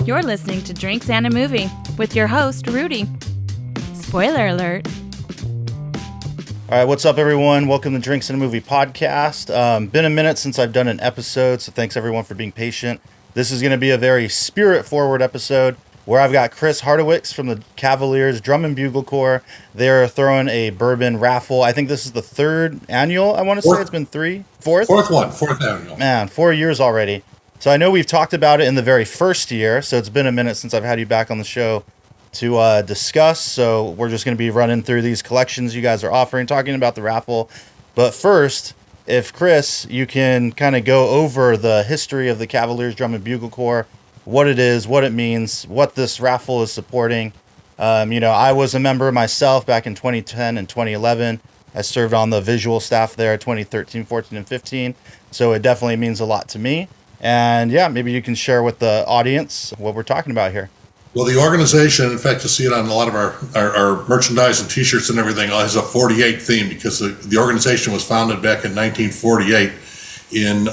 You're listening to Drinks and a Movie with your host, Rudy. Spoiler alert. All right, what's up, everyone? Welcome to Drinks and a Movie podcast. Been a minute since I've done an episode, so thanks everyone for being patient. This is going to be a very spirit-forward episode where I've got Chris Hartowicz from the Cavaliers Drum and Bugle Corps. They're throwing a Bourbon Raffle. I think this is the third annual, I want to say. It's been fourth annual. Man, 4 years already. So I know we've talked about it in the very first year, so it's been a minute since I've had you back on the show to discuss. So we're just going to be running through these collections you guys are offering, talking about the raffle. But first, if Chris, you can kind of go over the history of the Cavaliers Drum and Bugle Corps, what it is, what it means, what this raffle is supporting. I was a member myself back in 2010 and 2011. I served on the visual staff there 2013, 14, and 15. So it definitely means a lot to me. And yeah, maybe you can share with the audience what we're talking about here. Well, the organization, in fact, you see it on a lot of our merchandise and T-shirts and everything, has a 48 theme because the organization was founded back in 1948 in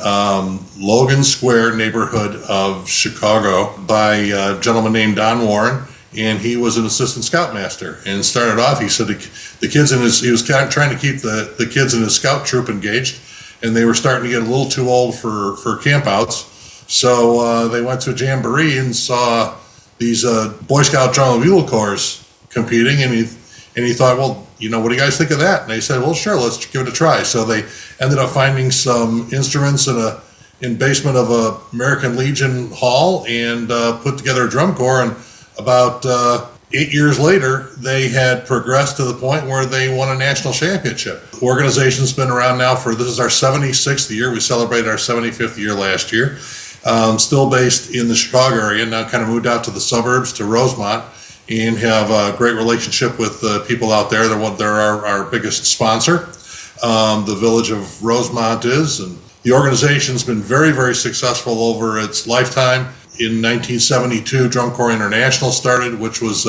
Logan Square neighborhood of Chicago by a gentleman named Don Warren, and he was an assistant scoutmaster. And started off, he said the kids he was kind of trying to keep the kids in his scout troop engaged, and they were starting to get a little too old for campouts. So they went to a jamboree and saw these Boy Scout Drum and Bugle Corps competing, and he thought, well, what do you guys think of that? And they said, well, sure, let's give it a try. So they ended up finding some instruments in basement of a American Legion hall and put together a drum corps. And about 8 years later, they had progressed to the point where they won a national championship. The organization's been around now this is our 76th year. We celebrated our 75th year last year. Still based in the Chicago area, now kind of moved out to the suburbs, to Rosemont, and have a great relationship with the people out there. They're our biggest sponsor. The village of Rosemont is, and the organization's been very, very successful over its lifetime. In 1972, Drum Corps International started, which was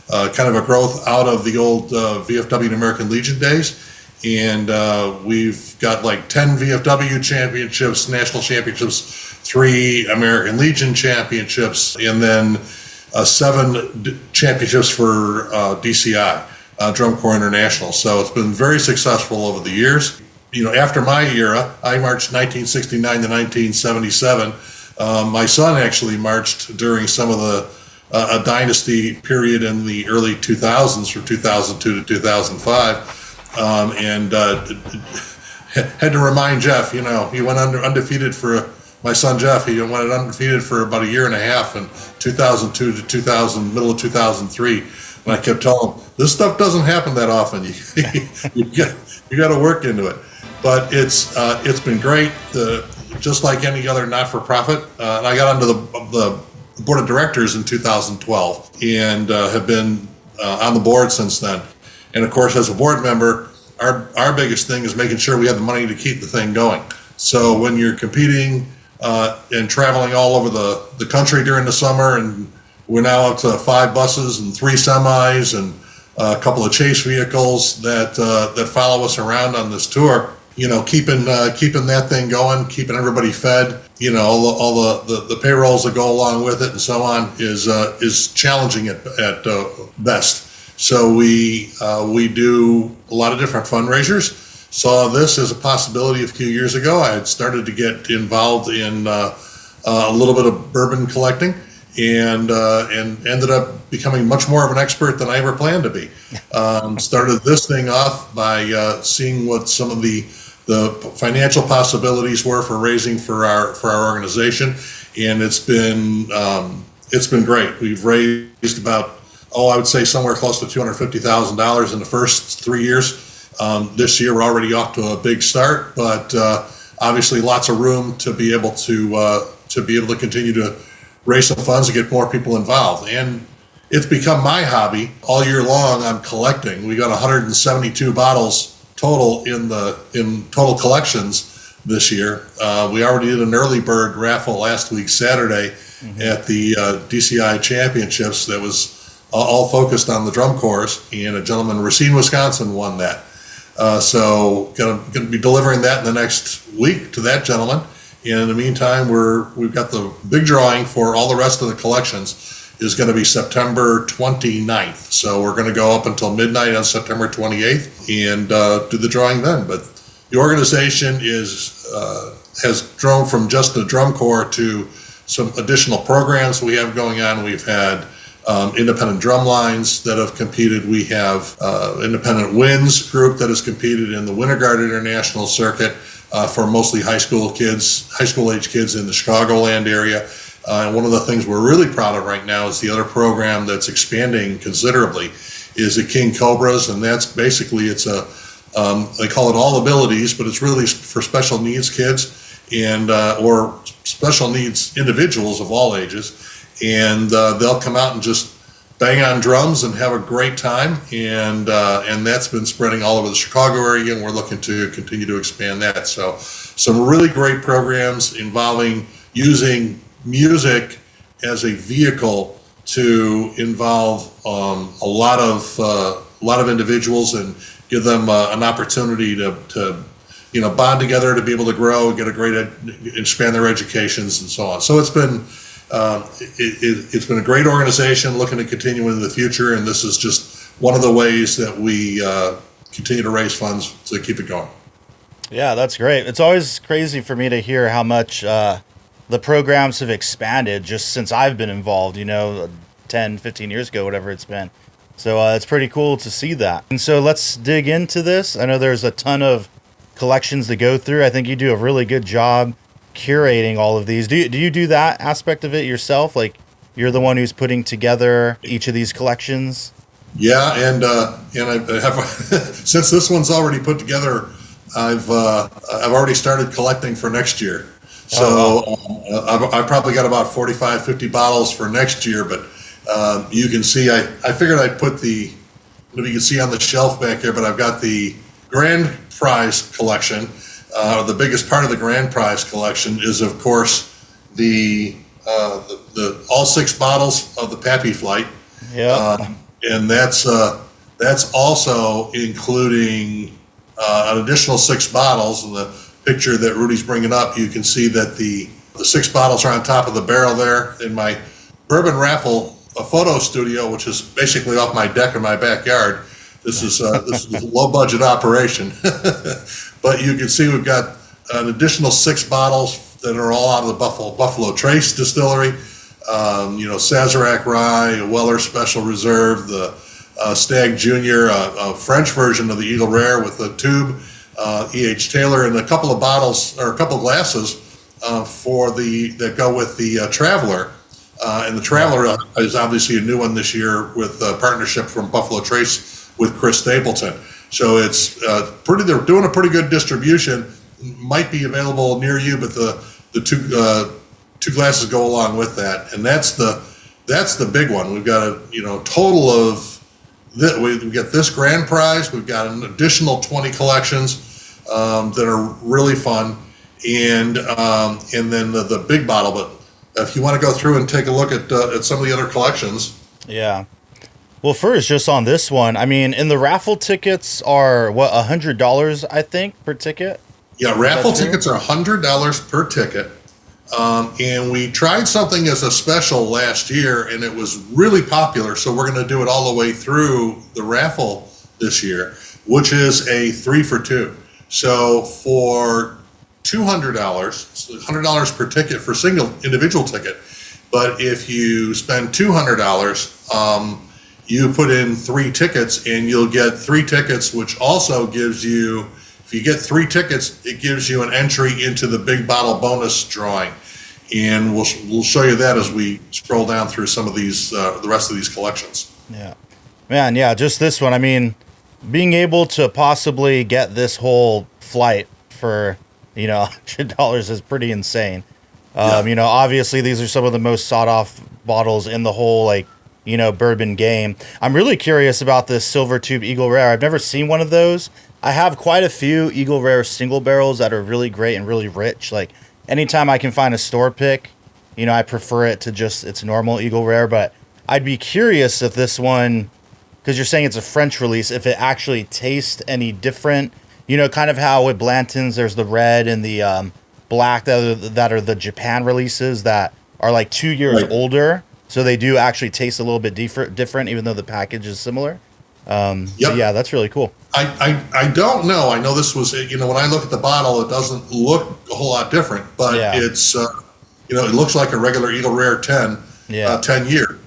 kind of a growth out of the old VFW and American Legion days. And we've got like 10 VFW championships, national championships, 3 American Legion championships, and then 7 championships for DCI, Drum Corps International. So it's been very successful over the years. After my era, I marched 1969 to 1977. My son actually marched during some of a dynasty period in the early 2000s, from 2002 to 2005, and had to remind Jeff, he went undefeated for my son Jeff. He went undefeated for about a year and a half in 2002 to middle of 2003. And I kept telling him, this stuff doesn't happen that often. You got to work into it. But it's been great. Just like any other not-for-profit. And I got onto the board of directors in 2012 and have been on the board since then. And of course, as a board member, our biggest thing is making sure we have the money to keep the thing going. So when you're competing and traveling all over the country during the summer, and we're now up to 5 buses and 3 semis and a couple of chase vehicles that follow us around on this tour, keeping that thing going, keeping everybody fed, all the payrolls that go along with it and so on is challenging at best. So we do a lot of different fundraisers. Saw this as a possibility a few years ago. I had started to get involved in a little bit of bourbon collecting, and ended up becoming much more of an expert than I ever planned to be. Started this thing off by seeing what some of the financial possibilities were for raising for our organization, and it's been great. We've raised about I would say somewhere close to $250,000 in the first 3 years. This year we're already off to a big start, but obviously lots of room to be able to continue to raise some funds and get more people involved. And it's become my hobby. All year long I'm collecting. We got 172 bottles total in total collections this year. We already did an early bird raffle last week, Saturday, at the DCI championships that was all focused on the drum corps, and a gentleman in Racine, Wisconsin won that. So going to be delivering that in the next week to that gentleman. And in the meantime, we've got the big drawing for all the rest of the collections is going to be September 29th. So we're going to go up until midnight on September 28th and do the drawing then. But the organization has grown from just a drum corps to some additional programs we have going on. We've had independent drum lines that have competed. We have independent winds group that has competed in the Winter Guard International Circuit for mostly high school age kids in the Chicagoland area. And one of the things we're really proud of right now is the other program that's expanding considerably is the King Cobras, and that's basically they call it all abilities, but it's really for special needs kids and or special needs individuals of all ages, and they'll come out and just bang on drums and have a great time, and that's been spreading all over the Chicago area, and we're looking to continue to expand that. So some really great programs involving using music as a vehicle to involve a lot of individuals and give them an opportunity to bond together, to be able to grow, get a great expand their educations and so on. So it's been a great organization looking to continue into the future, and this is just one of the ways that we continue to raise funds to keep it going. Yeah, that's great. It's always crazy for me to hear how much the programs have expanded just since I've been involved, 10, 15 years ago, whatever it's been. So it's pretty cool to see that. And so let's dig into this. I know there's a ton of collections to go through. I think you do a really good job curating all of these. Do you do that aspect of it yourself? Like, you're the one who's putting together each of these collections? Yeah, and I have since this one's already put together, I've already started collecting for next year. So I've probably got about 45, 50 bottles for next year, but you can see, I figured I'd put you can see on the shelf back here, but I've got the grand prize collection. The biggest part of the grand prize collection is, of course, the all 6 bottles of the Pappy Flight. Yeah. And that's also including an additional 6 bottles. And the picture that Rudy's bringing up, you can see that the 6 bottles are on top of the barrel there in my Bourbon Raffle, a photo studio, which is basically off my deck in my backyard. This is a low budget operation, but you can see we've got an additional 6 bottles that are all out of the Buffalo Trace Distillery. Sazerac Rye, Weller Special Reserve, the Stag Junior, a French version of the Eagle Rare with the tube, E.H. Taylor, and a couple of bottles or a couple of glasses that go with the Traveler. And the Traveler is obviously a new one this year with a partnership from Buffalo Trace with Chris Stapleton. So it's they're doing a pretty good distribution. Might be available near you, but the two glasses go along with that, and that's the big one. We've got a total of we've got this grand prize. We've got an additional 20 collections that are really fun, and then the big bottle. But if you want to go through and take a look at some of the other collections, yeah. Well, first, just on this one, I mean, and the raffle tickets are what, $100, I think, per ticket. Yeah, raffle tickets are $100 per ticket. And we tried something as a special last year, and it was really popular. So we're going to do it all the way through the raffle this year, which is a 3 for 2. So for $200, $100 per ticket for single individual ticket. But if you spend $200, you put in 3 tickets, and you'll get 3 tickets, which also gives you, if you get 3 tickets, it gives you an entry into the big bottle bonus drawing. And we'll show you that as we scroll down through some of these, the rest of these collections. Yeah, man. Yeah. Just this one. I mean, being able to possibly get this whole flight for, $100 is pretty insane. Obviously these are some of the most sought off bottles in the whole, bourbon game. I'm really curious about this Silver Tube Eagle Rare. I've never seen one of those. I have quite a few Eagle Rare single barrels that are really great and really rich. Like, anytime I can find a store pick, I prefer it to just its normal Eagle Rare. But I'd be curious if this one, because you're saying it's a French release, if it actually tastes any different. Kind of how with Blanton's there's the red and the black that are the Japan releases that are like 2 years older. So they do actually taste a little bit different, even though the package is similar. Yeah, that's really cool. I don't know. I know this was, when I look at the bottle, it doesn't look a whole lot different, but it's, it looks like a regular Eagle Rare 10 year.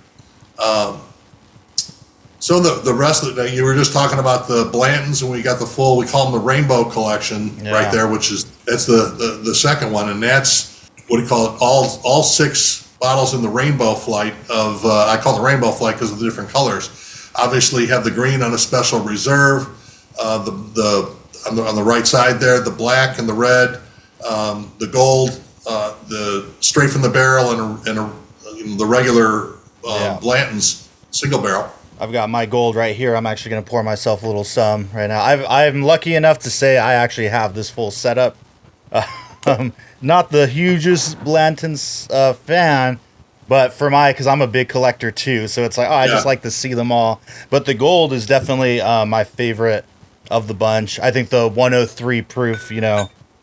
So the rest of it, you were just talking about the Blantons, and we got the full, we call them the Rainbow Collection right there, that's the second one. And that's, what do you call it? All 6 bottles in the Rainbow Flight of, I call it the Rainbow Flight because of the different colors. Obviously, have the green on a special reserve, on the right side there, the black and the red, the gold, the straight from the barrel, and the regular Blanton's single barrel. I've got my gold right here. I'm actually going to pour myself a little some right now. I'm lucky enough to say I actually have this full setup. Not the hugest Blanton's fan, but because I'm a big collector too, so it's like, I just like to see them all. But the gold is definitely my favorite of the bunch. I think the 103 proof,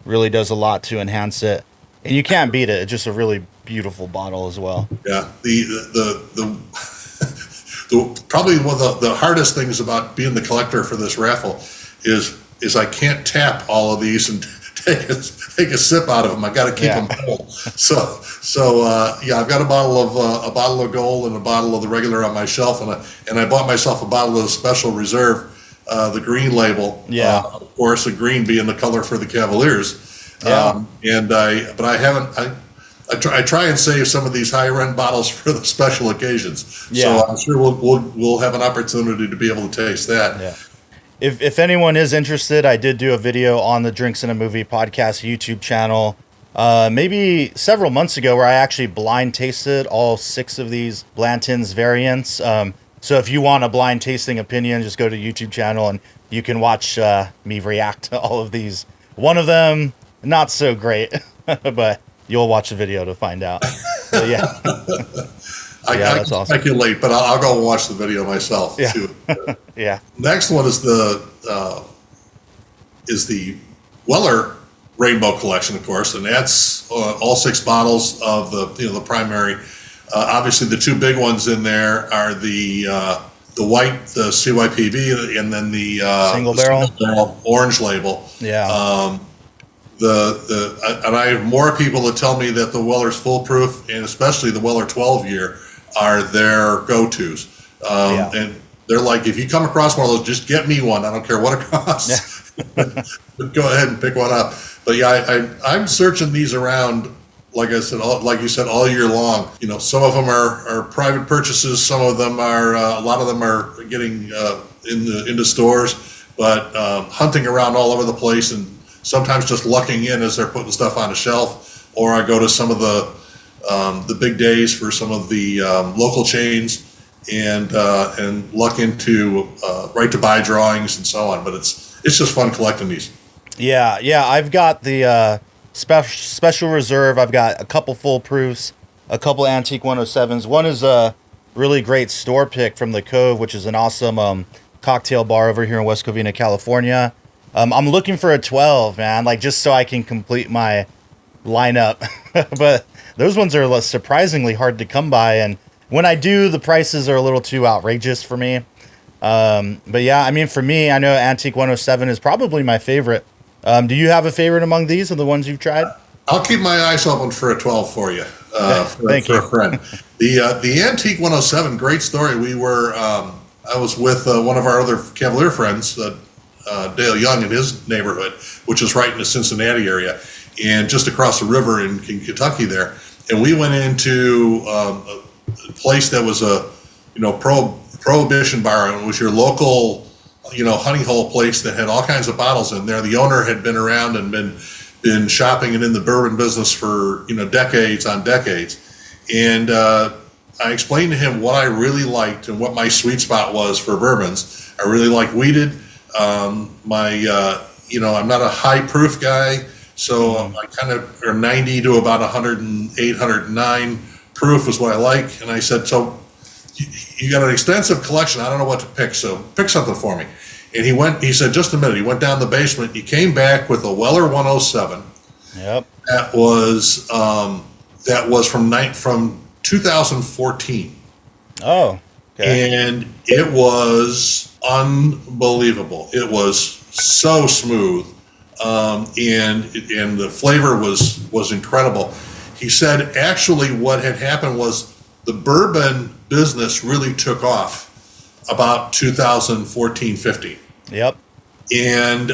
really does a lot to enhance it, and you can't beat it. It's just a really beautiful bottle as well. Yeah, the probably one of the hardest things about being the collector for this raffle is I can't tap all of these and take a sip out of them. I got to keep them full. So I've got a bottle of gold and a bottle of the regular on my shelf, and I bought myself a bottle of the Special Reserve, the green label. Yeah, of course, the green being the color for the Cavaliers. Yeah. But I haven't. I try and save some of these higher end bottles for the special occasions. Yeah. So I'm sure we'll have an opportunity to be able to taste that. Yeah. If anyone is interested, I did do a video on the Drinks in a Movie podcast YouTube channel maybe several months ago where I actually blind tasted all 6 of these Blanton's variants. So if you want a blind tasting opinion, just go to the YouTube channel and you can watch me react to all of these. One of them, not so great, but you'll watch the video to find out. So, I can speculate, but I'll go and watch the video myself too. Yeah. Next one is the Weller Rainbow Collection, of course, and that's all 6 bottles of the primary. Obviously, the 2 big ones in there are the white, the CYPV, and then the single barrel orange label. Yeah. And I have more people that tell me that the Weller's Foolproof and especially the Weller 12 year are their go-tos. And they're like, if you come across one of those, just get me one. I don't care what it costs. But go ahead and pick one up. But I'm searching these around, like I said, like you said, all year long. Some of them are private purchases. Some of them are, a lot of them are getting into stores, but hunting around all over the place and sometimes just lucking in as they're putting stuff on a shelf, or I go to some of the big days for some of the local chains and luck into right to buy drawings and so on. But it's just fun collecting these. Yeah. I've got the special reserve. I've got a couple full proofs, a couple antique 107s. One is a really great store pick from the Cove, which is an awesome cocktail bar over here in West Covina, California. I'm looking for a 12, man, just so I can complete my lineup. But those ones are surprisingly hard to come by, and when I do, the prices are a little too outrageous for me. But yeah, for me, I know Antique 107 is probably my favorite. Do you have a favorite among these of the ones you've tried? I'll keep my eyes open for a 12 for you. Thank you. A friend. The Antique 107, great story. We were, I was with one of our other Cavalier friends, Dale Young in his neighborhood, which is right in the Cincinnati area, and just across the river in Kentucky there. And we went into a place that was a prohibition bar, and it was your local honey hole place that had all kinds of bottles in there. The owner had been around and been shopping and in the bourbon business for decades on decades. And I explained to him what I really liked and what my sweet spot was for bourbons. I really like wheated. I'm not a high proof guy, so I kind of are 90 to about 108, 109 proof is what I like. And I said, so you got an extensive collection. I don't know what to pick, so pick something for me. And he said, just a minute. He went down the basement. He came back with a Weller 107, Yep. That was from 2014. Oh, okay. And it was unbelievable. It was so smooth, and the flavor was incredible. He said actually what had happened was the bourbon business really took off about 2014-15. Yep. And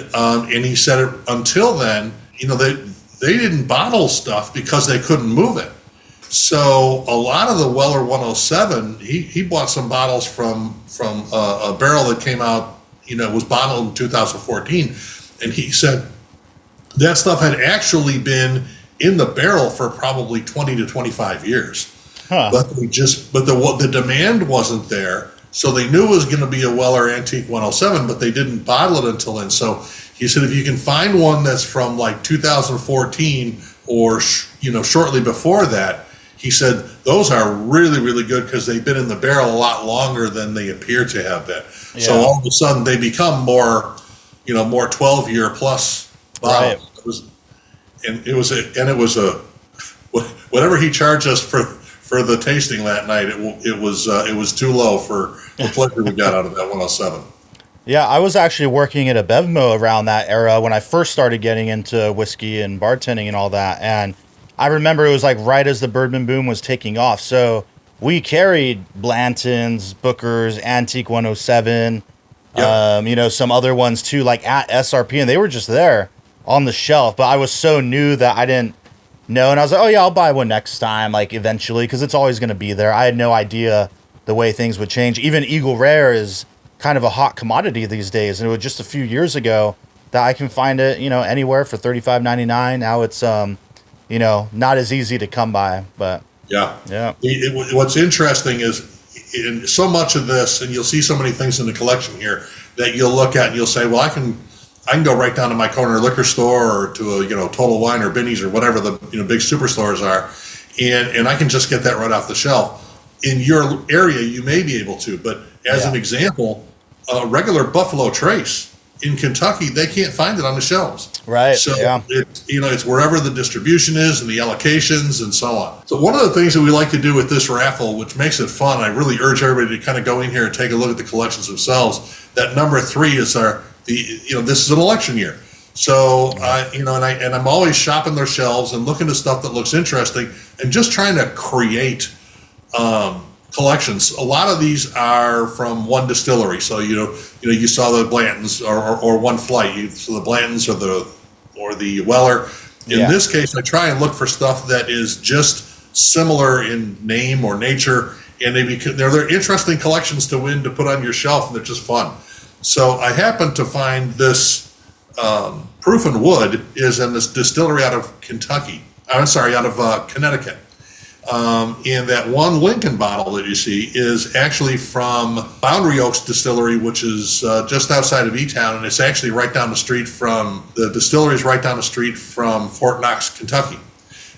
he said until then, they didn't bottle stuff because they couldn't move it. So a lot of the Weller 107, he bought some bottles from a barrel that came out, was bottled in 2014, and he said that stuff had actually been in the barrel for probably 20 to 25 years. Huh. But the demand wasn't there, so they knew it was going to be a Weller Antique 107, but they didn't bottle it until then. So he said if you can find one that's from like 2014 or shortly before that, he said those are really, really good because they've been in the barrel a lot longer than they appear to have been. Yeah. So all of a sudden they become more 12-year plus bottles. Right. It was whatever he charged us for the tasting that night. It was too low for the pleasure we got out of that 107. Yeah, I was actually working at a Bevmo around that era when I first started getting into whiskey and bartending and all that, and I remember it was like right as the bourbon boom was taking off. So we carried Blanton's, Booker's, Antique 107, yep. Some other ones too, like at SRP, and they were just there on the shelf. But I was so new that I didn't know, and I was like, oh yeah, I'll buy one next time, like eventually, because it's always going to be there. I had no idea the way things would change. Even Eagle Rare is kind of a hot commodity these days, and it was just a few years ago that I can find it, anywhere for $35.99. Now it's not as easy to come by, but yeah. What's interesting is in so much of this, and you'll see so many things in the collection here that you'll look at and you'll say, well, I can go right down to my corner liquor store or to a Total Wine or Binny's or whatever the big superstores are, and I can just get that right off the shelf. In your area, you may be able to, but as an example, a regular Buffalo Trace in Kentucky, they can't find it on the shelves. Right. So it's wherever the distribution is and the allocations and so on. So one of the things that we like to do with this raffle, which makes it fun, I really urge everybody to kind of go in here and take a look at the collections themselves. That number 3 is this is an election year. So I'm always shopping their shelves and looking at stuff that looks interesting and just trying to create collections. A lot of these are from one distillery. So you saw the Blantons or one flight. So the Blantons or the Weller. In this case, I try and look for stuff that is just similar in name or nature, and they're interesting collections to win to put on your shelf, and they're just fun. So I happened to find this Proof and Wood is in this distillery out of Kentucky. I'm sorry, out of Connecticut. And that one Lincoln bottle that you see is actually from Boundary Oaks Distillery, which is just outside of E-Town, and it's actually right down the street from the distillery is right down the street from Fort Knox, Kentucky.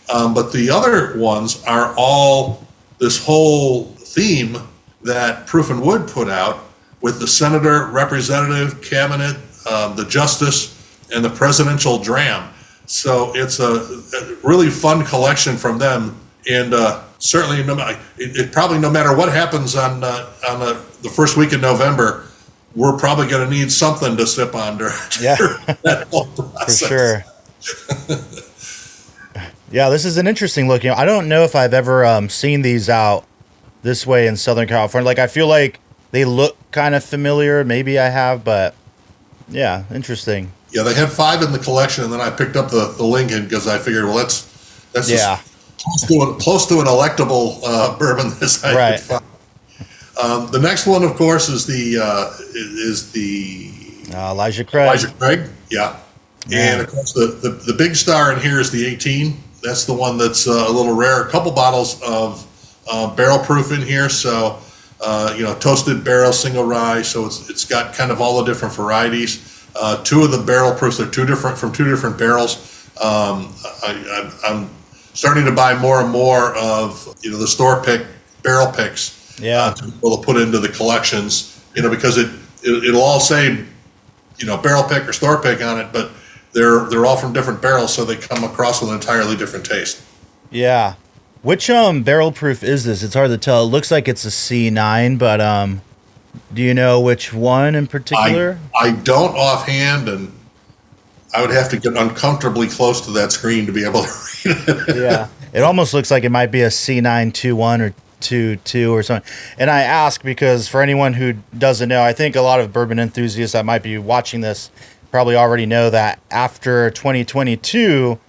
But the other ones are all this whole theme that Proof and Wood put out with the senator, representative, cabinet, the justice, and the presidential dram. So it's a really fun collection from them. And certainly, probably no matter what happens on the first week in November, we're probably going to need something to sip on during that whole process. For sure. Yeah, this is an interesting look. I don't know if I've ever seen these out this way in Southern California. Like, I feel like they look kind of familiar. Maybe I have, but yeah, interesting. Yeah, they had 5 in the collection, and then I picked up the Lincoln because I figured, well, that's just close to an electable bourbon as I could find. The next one, of course, is the Elijah Craig. Elijah Craig, yeah. And of course, the big star in here is the 18. That's the one that's a little rare. A couple bottles of barrel proof in here, so toasted barrel, single rye. So it's got kind of all the different varieties. 2 of the barrel proofs are from two different barrels. I'm starting to buy more and more of the store pick barrel picks to be able to put into the collections, because it'll all say barrel pick or store pick on it, but they're all from different barrels, so they come across with an entirely different taste. Yeah. Which barrel proof is this? It's hard to tell. It looks like it's a C9, but do you know which one in particular? I don't offhand, and I would have to get uncomfortably close to that screen to be able to read it. Yeah. It almost looks like it might be a C921 or 22 or something. And I ask because for anyone who doesn't know, I think a lot of bourbon enthusiasts that might be watching this probably already know that after 2022,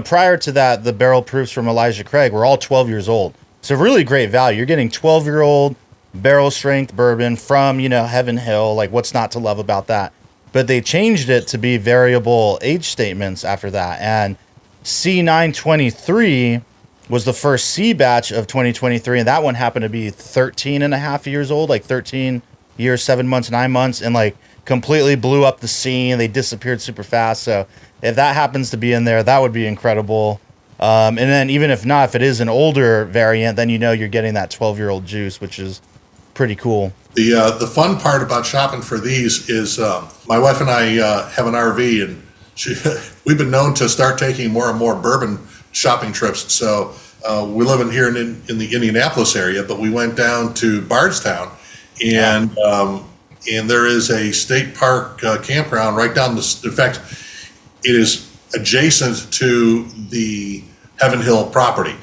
prior to that, the barrel proofs from Elijah Craig were all 12 years old. So really great value. You're getting 12-year-old barrel strength bourbon from, Heaven Hill. Like, what's not to love about that? But they changed it to be variable age statements after that. And C923 was the first C batch of 2023. And that one happened to be 13 and a half years old, like 13 years, 7 months, 9 months, and like completely blew up the scene. They disappeared super fast. So if that happens to be in there, that would be incredible. And then even if not, if it is an older variant, then you're getting that 12-year-old juice, which is pretty cool. The fun part about shopping for these is my wife and I have an RV, and we've been known to start taking more and more bourbon shopping trips. So we live here in the Indianapolis area, but we went down to Bardstown, and there is a state park campground right down the. In fact, it is adjacent to the Heaven Hill property.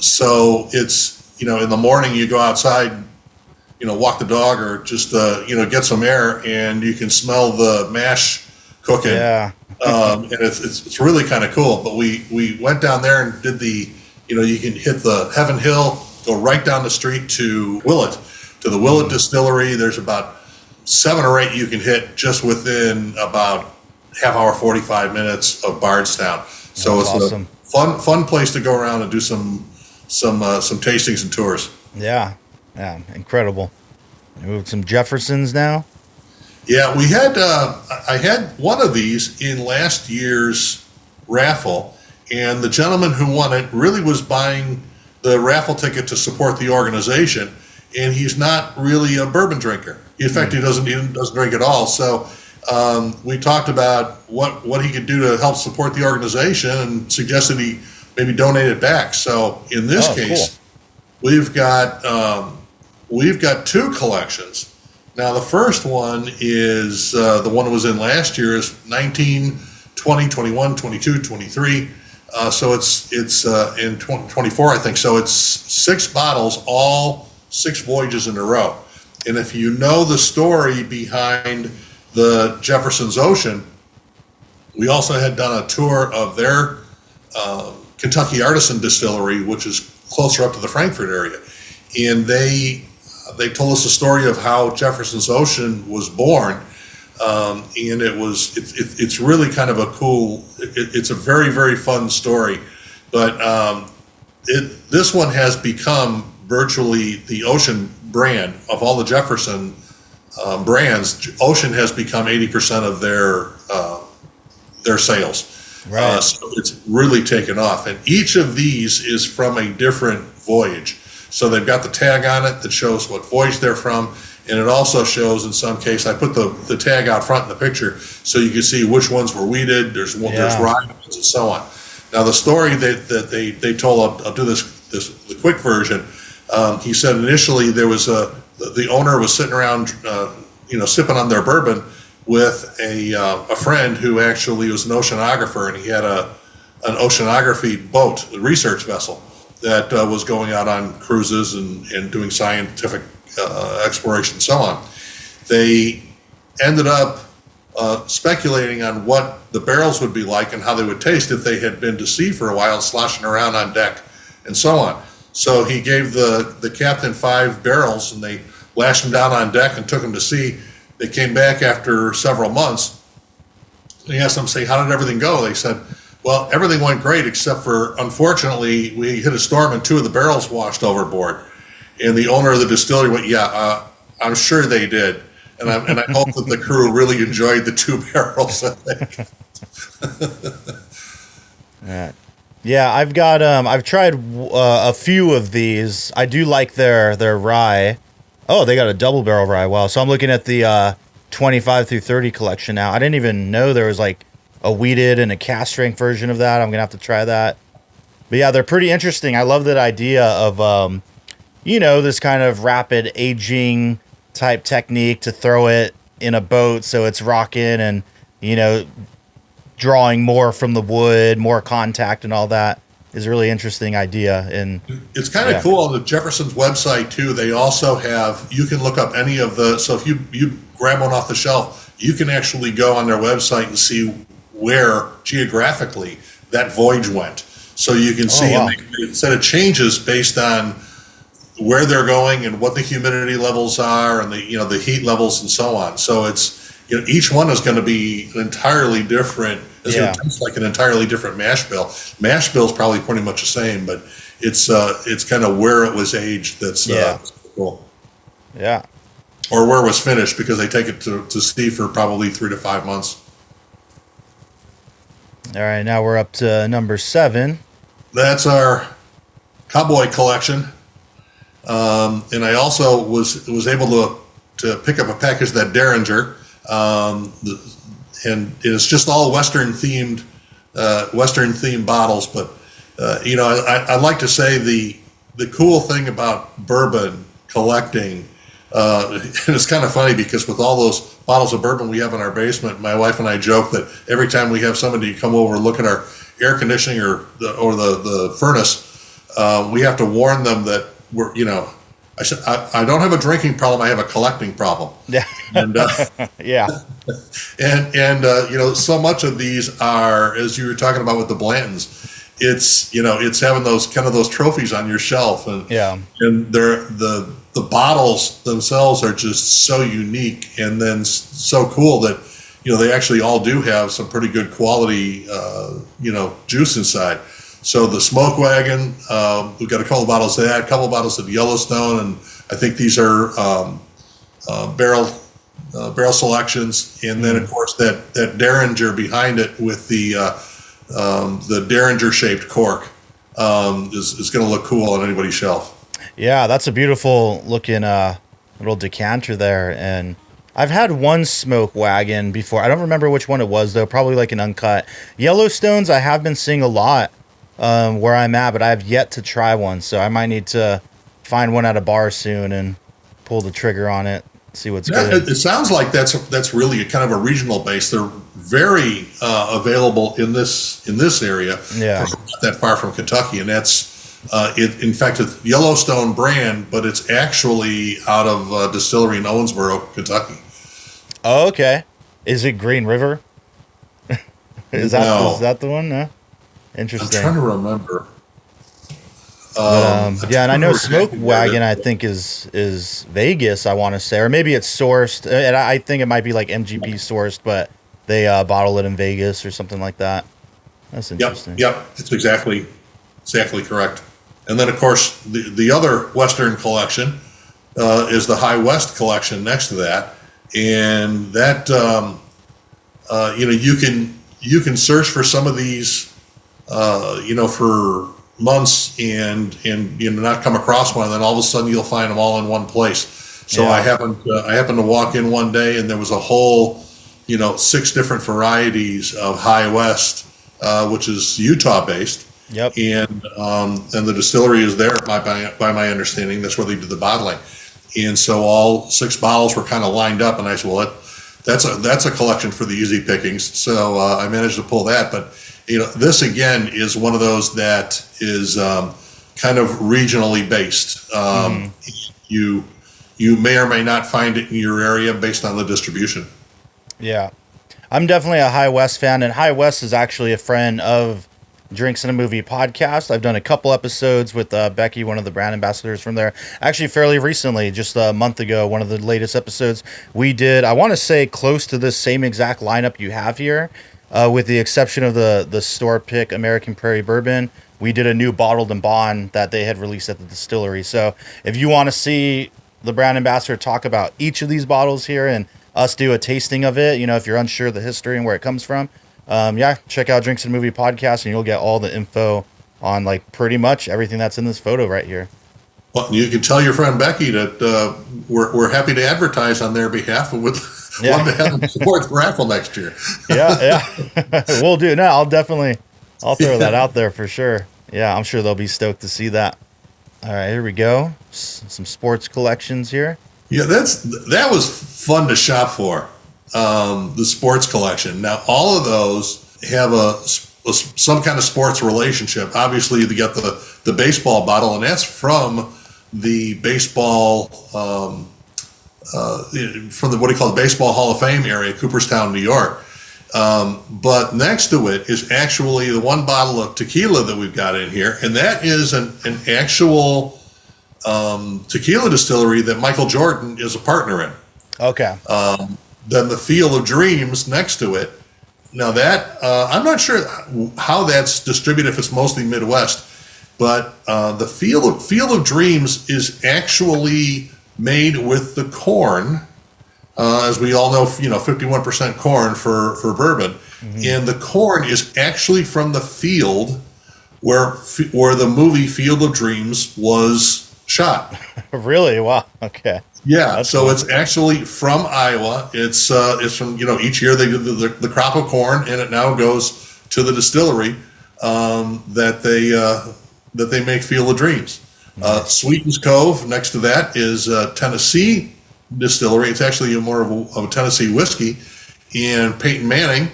So it's in the morning you go outside, walk the dog or just, get some air, and you can smell the mash cooking. Yeah. And it's really kind of cool. But we went down there and did you can hit the Heaven Hill, go right down the street to the Willett Distillery. There's about 7 or 8 you can hit just within about half hour, 45 minutes of Bardstown. So it's awesome. A fun place to go around and do some tastings and tours. Yeah, incredible. We moved some Jeffersons now. Yeah, we had I had one of these in last year's raffle, and the gentleman who won it really was buying the raffle ticket to support the organization, and he's not really a bourbon drinker. In fact, he doesn't drink at all. So we talked about what he could do to help support the organization, and suggested he maybe donate it back. So in this case, cool. We've got 2 collections. Now the first one is the one that was in last year is 19, 20, 21, 22, 23. So it's in 24, I think. So it's 6 bottles, all 6 voyages in a row. And if you know the story behind the Jefferson's Ocean, we also had done a tour of their Kentucky Artisan Distillery, which is closer up to the Frankfurt area. And they told us the story of how Jefferson's Ocean was born. And it's really kind of a cool, it's a very, very fun story. But this one has become virtually the Ocean brand of all the Jefferson brands. Ocean has become 80% of their sales. Right. So it's really taken off. And each of these is from a different voyage. So they've got the tag on it that shows what voyage they're from. And it also shows, in some case, I put the tag out front in the picture so you can see which ones were weeded. There's rye ones and so on. Now the story that they told, I'll do the quick version. He said initially there was the owner was sitting around, sipping on their bourbon with a friend who actually was an oceanographer, and he had an oceanography boat, a research vessel that was going out on cruises and doing scientific exploration and so on. They ended up speculating on what the barrels would be like and how they would taste if they had been to sea for a while, sloshing around on deck and so on. So he gave the captain 5 barrels, and they lashed them down on deck and took them to sea. They came back after several months. He asked them, how did everything go? They said, well, everything went great, except for, unfortunately, we hit a storm and 2 of the barrels washed overboard. And the owner of the distillery went, I'm sure they did. And I hope that the crew really enjoyed the 2 barrels. Yeah, I've got I've tried a few of these. I do like their rye. Oh, they got a double barrel rye. Wow. So I'm looking at the 25 through 30 collection now. I didn't even know there was a wheated and a cast strength version of that. I'm gonna have to try that. But yeah, they're pretty interesting. I love that idea of this kind of rapid aging type technique to throw it in a boat so it's rocking and drawing more from the wood, more contact and all that is a really interesting idea. And it's kind of cool on the Jefferson's website too. They also have, you can look up any of the, so if you grab one off the shelf, you can actually go on their website and see where geographically that voyage went. So you can see, wow. and it said it changes based on where they're going and what the humidity levels are and the heat levels and so on. So it's, each one is going to be an entirely different. It's going to taste like an entirely different mash bill. Mash bill is probably pretty much the same, but it's kind of where it was aged. That's cool. Yeah. Or where it was finished, because they take it to sea for probably 3 to 5 months. All right, now we're up to number 7. That's our Cowboy collection. And I also was able to pick up a package of that Derringer. And it's just all Western themed bottles. But I like to say the cool thing about bourbon collecting, and it's kind of funny because with all those bottles of bourbon we have in our basement, my wife and I joke that every time we have somebody come over and look at our air conditioning or the furnace, we have to warn them that we're, I said, I don't have a drinking problem. I have a collecting problem. Yeah. And, yeah. And so much of these are, as you were talking about with the Blantons, it's having those trophies on your shelf, and they're the bottles themselves are just so unique and then so cool that they actually all do have some pretty good quality juice inside. So the Smoke Wagon, we've got a couple of bottles of that, a couple of bottles of Yellowstone, and I think these are barrel selections. And then of course that Derringer behind it with the Derringer shaped cork is going to look cool on anybody's shelf. Yeah, that's a beautiful looking little decanter there. And I've had one Smoke Wagon before. I don't remember which one it was though. Probably like an uncut. Yellowstones I have been seeing a lot where I'm at, but I have yet to try one. So I might need to find one at a bar soon and pull the trigger on it. See what's good. It sounds like that's really a kind of a regional base. They're very available in this area. Yeah, not that far from Kentucky, and that's in fact it's Yellowstone brand, but it's actually out of Distillery in Owensboro, Kentucky. Oh, okay. Is it Green River? Is that the one? No. Interesting. I'm trying to remember. Yeah, and I know Smoke Wagon, I think is Vegas, I want to say, or maybe it's sourced. And I think it might be like MGP sourced, but they bottle it in Vegas or something like that. That's interesting. Yep, it's exactly correct. And then of course the other Western collection is the High West collection next to that, and that you can search for some of these for months and not come across one, and then all of a sudden you'll find them all in one place. So I happened to walk in one day and there was a whole 6 different varieties of High West, which is Utah based. Yep. And the distillery is there by my understanding. That's where they do the bottling. And so all 6 bottles were kind of lined up, and I said, well, that's a collection for the easy pickings. So I managed to pull that, but this again is one of those that is kind of regionally based. You may or may not find it in your area based on the distribution. Yeah, I'm definitely a High West fan, and High West is actually a friend of Drinks in a Movie podcast. I've done a couple episodes with Becky, one of the brand ambassadors from there. Actually, fairly recently, just a month ago, one of the latest episodes we did, I want to say close to this same exact lineup you have here. With the exception of the store pick American Prairie Bourbon, we did a new bottled and bond that they had released at the distillery. So if you want to see the brand ambassador talk about each of these bottles here and us do a tasting of it, if you're unsure of the history and where it comes from, check out Drinks and Movie podcast and you'll get all the info on like pretty much everything that's in this photo right here. Well, you can tell your friend Becky that we're happy to advertise on their behalf with Yeah. Love to have them support the raffle next year. Yeah. We'll do. No, I'll throw that out there for sure. Yeah, I'm sure they'll be stoked to see that. All right, here we go. Some sports collections here. Yeah, that was fun to shop for. The sports collection. Now, all of those have some kind of sports relationship. Obviously, you got the baseball bottle, and that's from the baseball from the what do you call it, Baseball Hall of Fame area, Cooperstown, New York. But next to it is actually the one bottle of tequila that we've got in here, and that is an actual tequila distillery that Michael Jordan is a partner in. Okay. Then the Field of Dreams next to it. Now that I'm not sure how that's distributed, if it's mostly Midwest, but the Field of Dreams is actually made with the corn, as we all know, 51% corn for bourbon, and the corn is actually from the field where the movie Field of Dreams was shot. Really? Wow. Okay. Yeah, That's so cool. it's actually from Iowa. It's from each year they do the crop of corn, and it now goes to the distillery that they make Field of Dreams. Sweetens Cove next to that is Tennessee Distillery. It's actually more of a Tennessee whiskey, and Peyton Manning,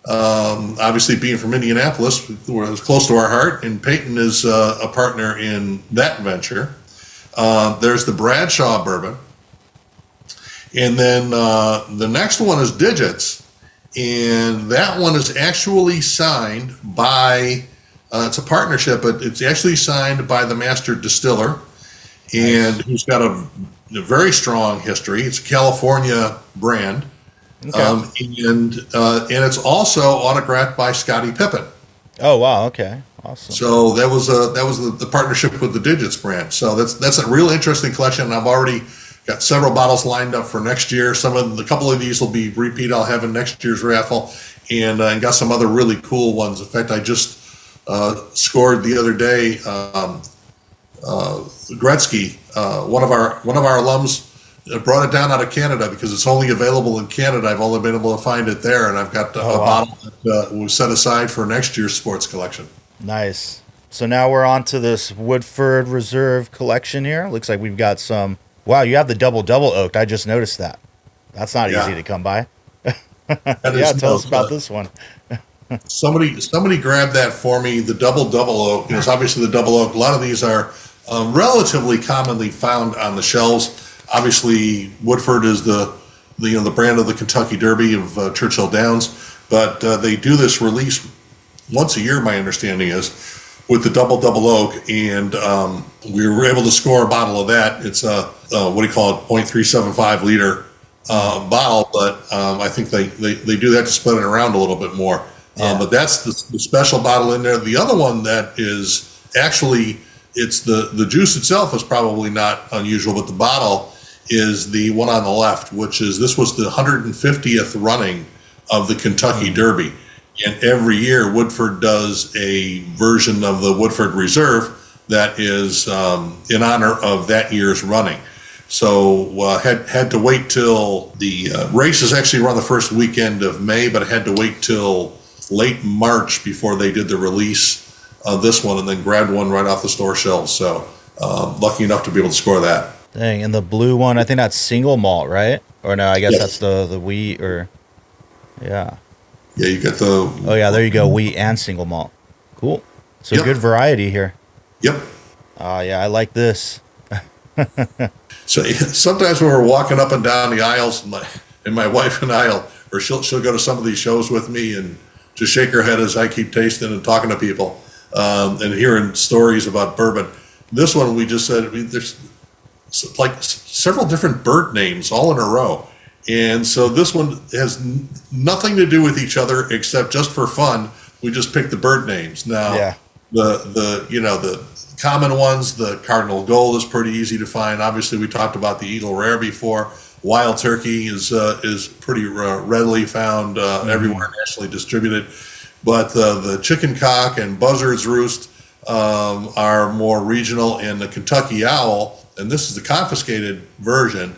obviously being from Indianapolis, where it's close to our heart, and Peyton is a partner in that venture. There's the Bradshaw bourbon. And then the next one is Digits, and that one is actually signed by, it's a partnership, but it's actually signed by the master distiller, and who's got a very strong history. It's a California brand, and it's also autographed by Scottie Pippen. Oh wow. Okay. Awesome. So that was the partnership with the Digits brand. So that's a real interesting collection. And I've already got several bottles lined up for next year. A couple of these will be repeat. I'll have in next year's raffle, and got some other really cool ones. In fact, I just scored the other day. Gretzky, one of our alums, brought it down out of Canada because it's only available in Canada. I've only been able to find it there, and I've got a bottle that was set aside for next year's sports collection. Nice. So now we're on to this Woodford Reserve collection here. Looks like we've got some. Wow, you have the double oaked. I just noticed that. That's not easy to come by. Yeah, tell us about this one. Somebody grabbed that for me. The double oak. It's obviously the double oak. A lot of these are relatively commonly found on the shelves. Obviously, Woodford is the brand of the Kentucky Derby of Churchill Downs, but they do this release once a year. My understanding is with the double oak, and we were able to score a bottle of that. It's a 0.375 liter bottle, but I think they do that to spread it around a little bit more. But that's the special bottle in there. The other one that is actually, it's the juice itself is probably not unusual, but the bottle is the one on the left, this was the 150th running of the Kentucky Derby. And every year, Woodford does a version of the Woodford Reserve that is in honor of that year's running. So had to wait till the races actually run the first weekend of May, but I had to wait till late March before they did the release of this one, and then grabbed one right off the store shelves. So lucky enough to be able to score that. Dang, and the blue one, I think that's single malt, right? Or no, I guess that's the wheat, or yeah. Yeah, you get the... Oh, yeah, there you go. Wheat and single malt. Cool. So good variety here. Yep. Yeah, I like this. So sometimes when we're walking up and down the aisles, and my wife and she'll go to some of these shows with me and just shake her head as I keep tasting and talking to people and hearing stories about bourbon. This one, we just said, there's like several different bird names all in a row. And so this one has nothing to do with each other except just for fun. We just picked the bird names. Now, the common ones, the Cardinal Gold is pretty easy to find. Obviously, we talked about the Eagle Rare before. Wild Turkey is pretty readily found everywhere, nationally distributed. But the Chicken Cock and Buzzard's Roost are more regional, and the Kentucky Owl, and this is the confiscated version,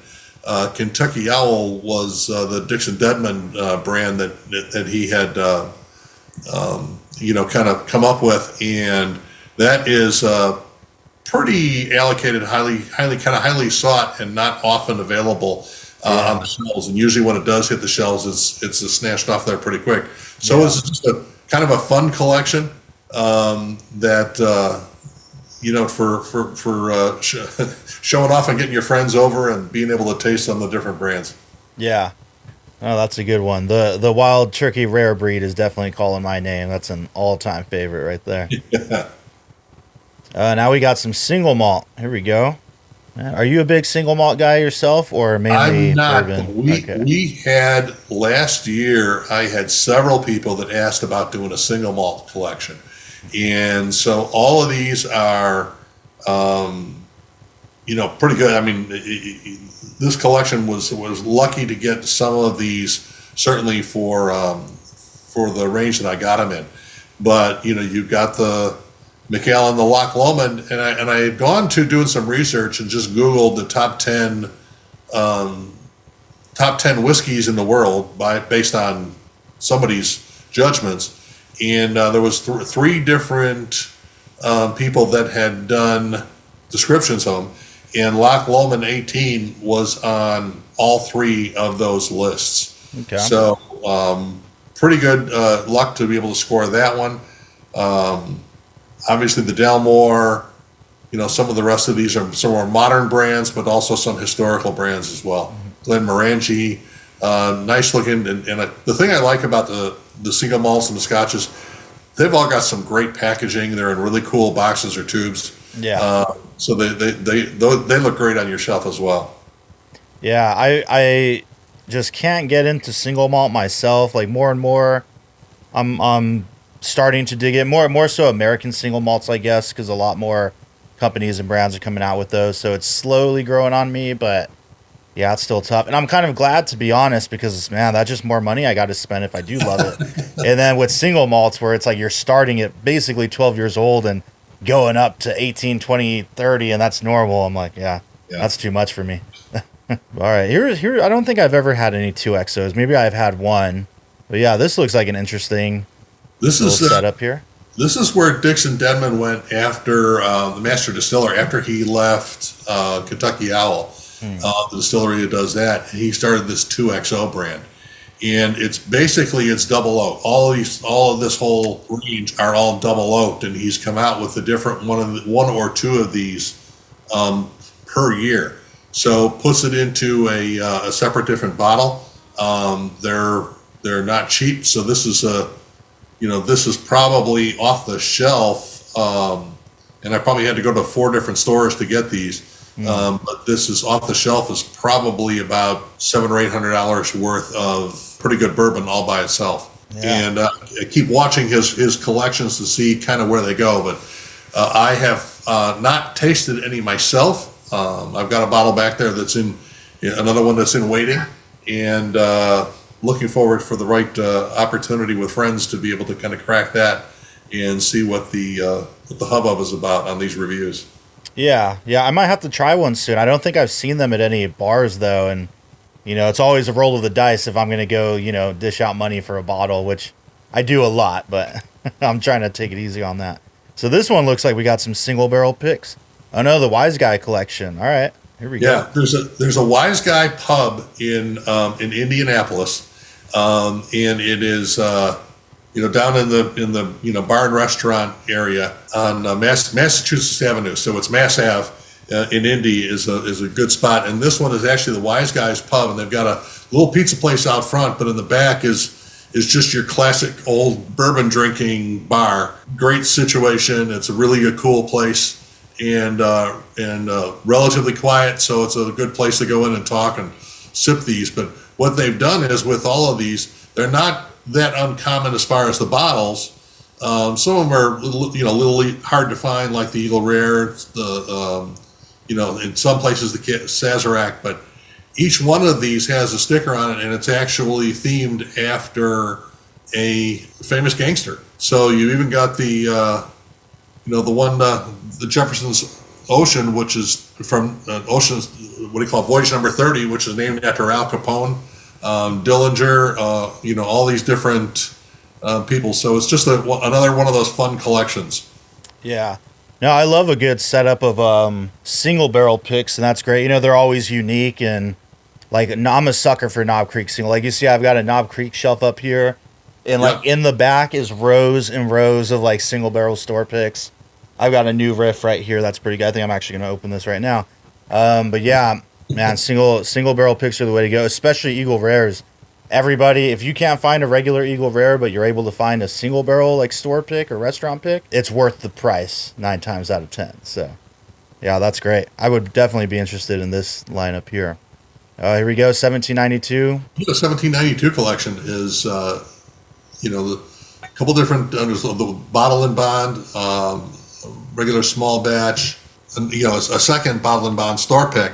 Kentucky Owl was the Dixon Deadman brand that he had, kind of come up with, and that is pretty allocated, highly sought, and not often available on the shelves. And usually, when it does hit the shelves, it's snatched off there pretty quick. So it's just a kind of a fun collection that. For showing off and getting your friends over and being able to taste some of the different brands. Yeah. Oh, that's a good one. The Wild Turkey Rare Breed is definitely calling my name. That's an all-time favorite right there. Yeah. Now we got some single malt. Here we go. Are you a big single malt guy yourself, or mainly I'm not. bourbon? We had last year, I had several people that asked about doing a single malt collection. And so all of these are, pretty good. I mean, this collection was lucky to get some of these, certainly for the range that I got them in. But you've got the Macallan, the Loch Lomond, and I had gone to doing some research and just Googled the top 10 whiskeys in the world based on somebody's judgments. And there was three different people that had done descriptions of them, and Loch Lomond 18 was on all three of those lists. Okay. So pretty good luck to be able to score that one. Obviously, the Dalmore, some of the rest of these are some more modern brands, but also some historical brands as well. Glenmorangie, nice looking, and the thing I like about the single malts and the scotches, they've all got some great packaging. They're in really cool boxes or tubes. Yeah. So they look great on your shelf as well. Yeah, I just can't get into single malt myself. Like more and more, I'm starting to dig in more so American single malts, I guess, because a lot more companies and brands are coming out with those. So it's slowly growing on me, but yeah, it's still tough. And I'm kind of glad, to be honest, because, man, that's just more money I got to spend if I do love it. And then with single malts, where it's like you're starting at basically 12 years old and going up to 18, 20, 30, and that's normal. I'm like, yeah. That's too much for me. All right, here. I don't think I've ever had any 2XOs. Maybe I've had one. But, yeah, this looks like an interesting little setup here. This is where Dixon Deadman went after the master distiller, after he left Kentucky Owl. The distillery that does that, and he started this 2XO brand, and it's double oak. All of this whole range are all double oaked, and he's come out with a different one or two of these per year. So puts it into a separate different bottle. They're not cheap, so this is probably off the shelf, and I probably had to go to 4 different stores to get these. But this is off the shelf is probably about $700 or $800 worth of pretty good bourbon all by itself. Yeah. And I keep watching his collections to see kind of where they go. But I have not tasted any myself. I've got a bottle back there that's another one that's in waiting, and looking forward for the right opportunity with friends to be able to kind of crack that and see what the hubbub is about on these reviews. Yeah, I might have to try one soon. I don't think I've seen them at any bars, though, and, it's always a roll of the dice if I'm going to go, dish out money for a bottle, which I do a lot, but I'm trying to take it easy on that. So this one looks like we got some single barrel picks. Oh, no, the Wise Guy collection. All right, here we go. Yeah, there's a Wise Guy pub in Indianapolis, and it is... down in the bar and restaurant area on Massachusetts Avenue. So it's Mass Ave in Indy is a good spot. And this one is actually the Wise Guys Pub, and they've got a little pizza place out front, but in the back is just your classic old bourbon drinking bar. Great situation. It's a really cool place, and relatively quiet. So it's a good place to go in and talk and sip these. But what they've done is with all of these, they're not that uncommon as far as the bottles. Some of them are little hard to find, like the Eagle Rare, in some places the Sazerac, but each one of these has a sticker on it, and it's actually themed after a famous gangster. So you even got the one, the Jefferson's Ocean, which is from Ocean's, what do you call it, Voyage Number 30, which is named after Al Capone, Dillinger, all these different people. So it's just another one of those fun collections. Yeah. No, I love a good setup of single barrel picks, and that's great. They're always unique, and like I'm a sucker for Knob Creek single. Like you see, I've got a Knob Creek shelf up here, and like in the back is rows and rows of like single barrel store picks. I've got a new riff right here that's pretty good. I think I'm actually going to open this right now. But yeah, man, single barrel picks are the way to go, especially Eagle Rares. Everybody, if you can't find a regular Eagle Rare, but you're able to find a single barrel like store pick or restaurant pick, it's worth the price 9 times out of 10. So yeah, that's great. I would definitely be interested in this lineup here. Here we go, 1792. The 1792 collection is, a couple different, the bottle and bond, regular small batch, and, a second bottle and bond store pick,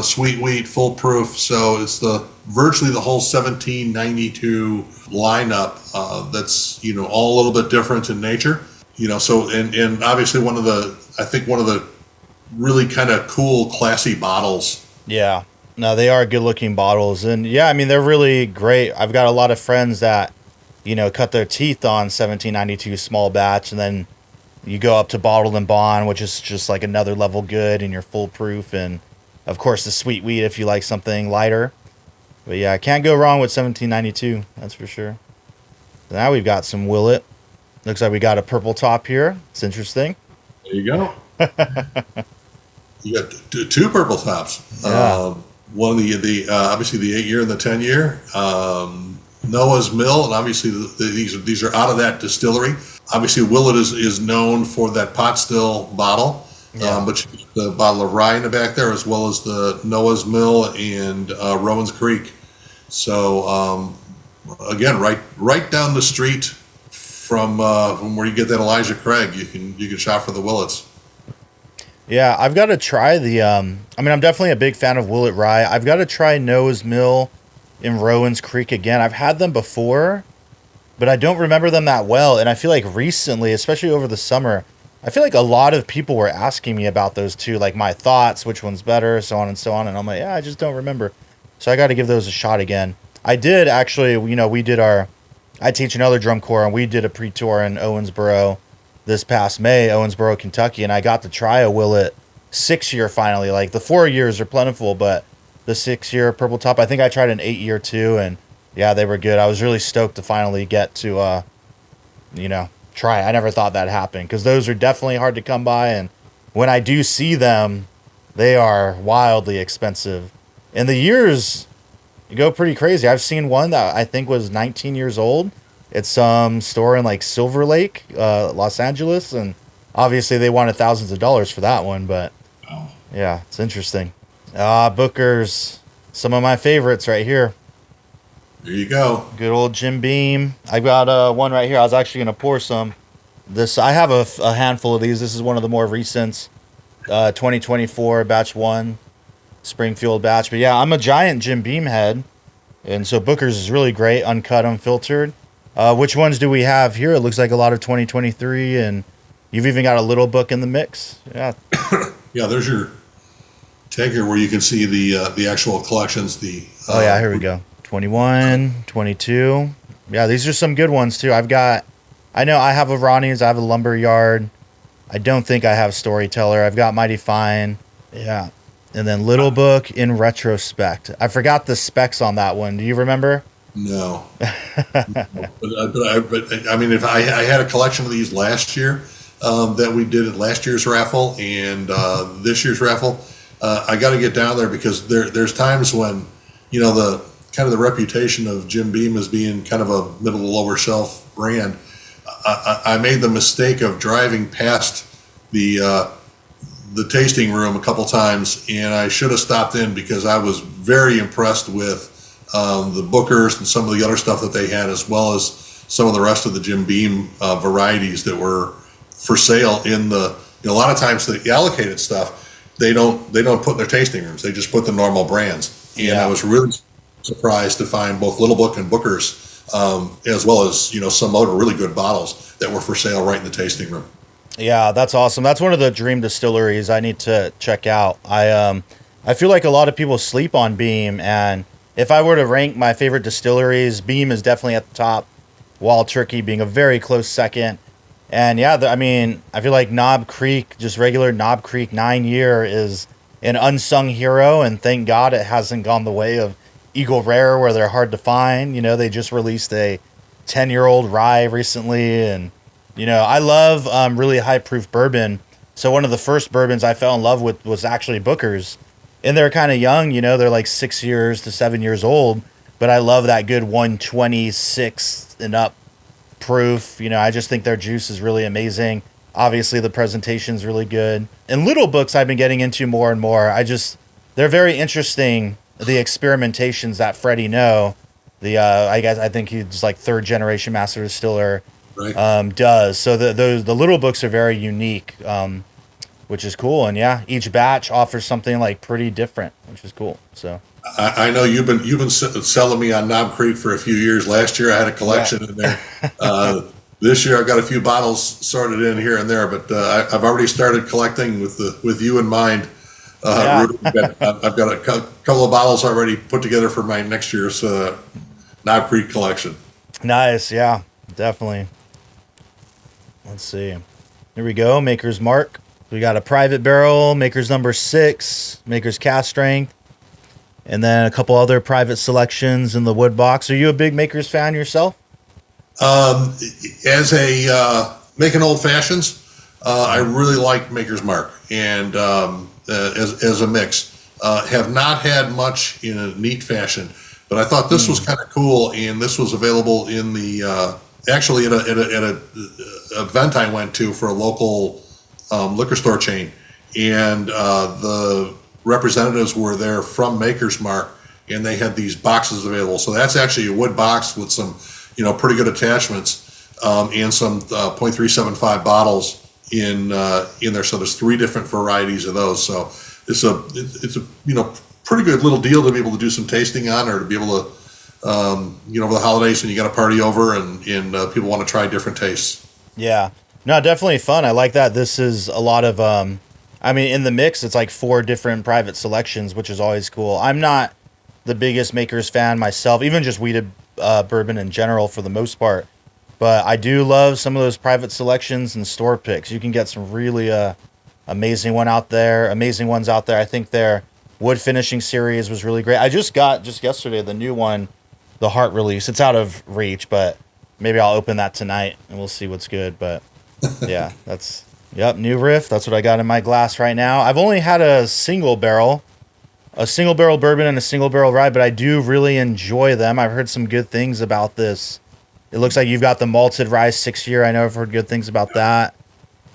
sweet wheat, full proof. So it's virtually the whole 1792 lineup that's, all a little bit different in nature. So, and obviously one of the really kind of cool, classy bottles. Yeah. No, they are good looking bottles. And yeah, I mean, they're really great. I've got a lot of friends that, cut their teeth on 1792 small batch, and then you go up to bottled and bond, which is just like another level good, and you're full proof. And of course the sweet wheat if you like something lighter. But yeah, I can't go wrong with 1792. That's for sure. Now we've got some Willet. Looks like we got a purple top here. It's interesting. There you go. You got two purple tops. Yeah. One of the obviously the 8-year and the 10-year. Noah's Mill, and obviously these are out of that distillery. Obviously, Willet is known for that pot still bottle, but the bottle of rye in the back there, as well as the Noah's Mill and Rowan's Creek. So again, right down the street from where you get that Elijah Craig, you can shop for the Willets. Yeah, I've got to try the. I'm definitely a big fan of Willet Rye. I've got to try Noah's Mill in Rowan's Creek again. I've had them before, but I don't remember them that well. And I feel like recently, especially over the summer, I feel like a lot of people were asking me about those two, like my thoughts, which one's better, so on and so on. And I'm like, yeah, I just don't remember. So I got to give those a shot again. I did actually, I teach another drum corps, and we did a pre-tour in Owensboro this past May, Owensboro, Kentucky, and I got to try a Willet 6-year finally. Like the 4 years are plentiful, but the 6-year purple top, I think I tried an 8-year too, and yeah, they were good. I was really stoked to finally get to, try. I never thought that happened, because those are definitely hard to come by, and when I do see them, they are wildly expensive. And the years go pretty crazy. I've seen one that I think was 19 years old. It's some store in like Silver Lake, Los Angeles, and obviously they wanted thousands of dollars for that one, but yeah, it's interesting. Booker's, some of my favorites right here. There you go. Good old Jim Beam. I've got one right here. I was actually going to pour some. I have a handful of these. This is one of the more recent 2024 batch 1 Springfield batch. But yeah, I'm a giant Jim Beam head, and so Booker's is really great, uncut, unfiltered. Which ones do we have here? It looks like a lot of 2023, and you've even got a little book in the mix. Yeah. Yeah, there's your tag here where you can see the actual collections. Oh yeah, here we go. 21, 22. Yeah, these are some good ones too. I know I have a Ronnie's, I have a Lumberyard. I don't think I have Storyteller. I've got Mighty Fine. Yeah. And then Little Book in retrospect. I forgot the specs on that one. Do you remember? No. But I mean, if I had a collection of these last year that we did at last year's raffle and this year's raffle, I got to get down there, because there's times when, the kind of the reputation of Jim Beam as being kind of a middle to lower shelf brand. I made the mistake of driving past the tasting room a couple times, and I should have stopped in, because I was very impressed with the Bookers and some of the other stuff that they had, as well as some of the rest of the Jim Beam varieties that were for sale in a lot of times the allocated stuff they don't put in their tasting rooms. They just put the normal brands. And I was really surprised to find both Little Book and Bookers, as well as some other really good bottles that were for sale right in the tasting room. Yeah, that's awesome. That's one of the dream distilleries I need to check out. I feel like a lot of people sleep on Beam, and if I were to rank my favorite distilleries, Beam is definitely at the top. Wild Turkey being a very close second. And yeah, I mean, I feel like Knob Creek, just regular Knob Creek 9 year is an unsung hero, and thank God it hasn't gone the way of Eagle Rare where they're hard to find. You know, they just released a 10-year-old rye recently, and you know, I love really high proof bourbon. So one of the first bourbons I fell in love with was actually Booker's. And they're kind of young, you know, they're like 6 years to 7 years old. But I love that good 126 and up proof. You know, I just think their juice is really amazing. Obviously, the presentation's really good. And little books I've been getting into more and more. They're very interesting, the experimentations that Freddie know. I think he's like third generation master distiller. Right. Does. So the little books are very unique, which is cool. And yeah, each batch offers something like pretty different, which is cool. So I know you've been selling me on Knob Creek for a few years. Last year I had a collection in there. This year I've got a few bottles sorted in here and there, but I've already started collecting with you in mind. Rudy. I've got a couple of bottles already put together for my next year's Knob Creek collection. Nice, yeah, definitely. Let's see. Here we go. Maker's Mark. We got a private barrel, Maker's number 6, Maker's Cask Strength, and then a couple other private selections in the wood box. Are you a big Maker's fan yourself? As a making old fashions, I really like Maker's Mark, and as a mix, have not had much in a neat fashion, but I thought this was kind of cool, and this was available in the actually at a event I went to for a local liquor store chain, and the representatives were there from Maker's Mark, and they had these boxes available. So that's actually a wood box with some, pretty good attachments, and some .375 bottles in there. So there's 3 different varieties of those. So it's a pretty good little deal to be able to do some tasting on, or to be able to over the holidays when you got a party over and people want to try different tastes. Yeah. No, definitely fun. I like that. This is a lot of, in the mix, it's like 4 different private selections, which is always cool. I'm not the biggest Maker's fan myself, even just wheated bourbon in general for the most part. But I do love some of those private selections and store picks. You can get some really amazing ones out there. I think their wood finishing series was really great. I just got yesterday the new one, the Heart release. It's out of reach, but maybe I'll open that tonight and we'll see what's good. But yeah, new riff. That's what I got in my glass right now. I've only had a single barrel bourbon and a single barrel rye, but I do really enjoy them. I've heard some good things about this. It looks like you've got the malted rye 6 year. I know I've heard good things about that.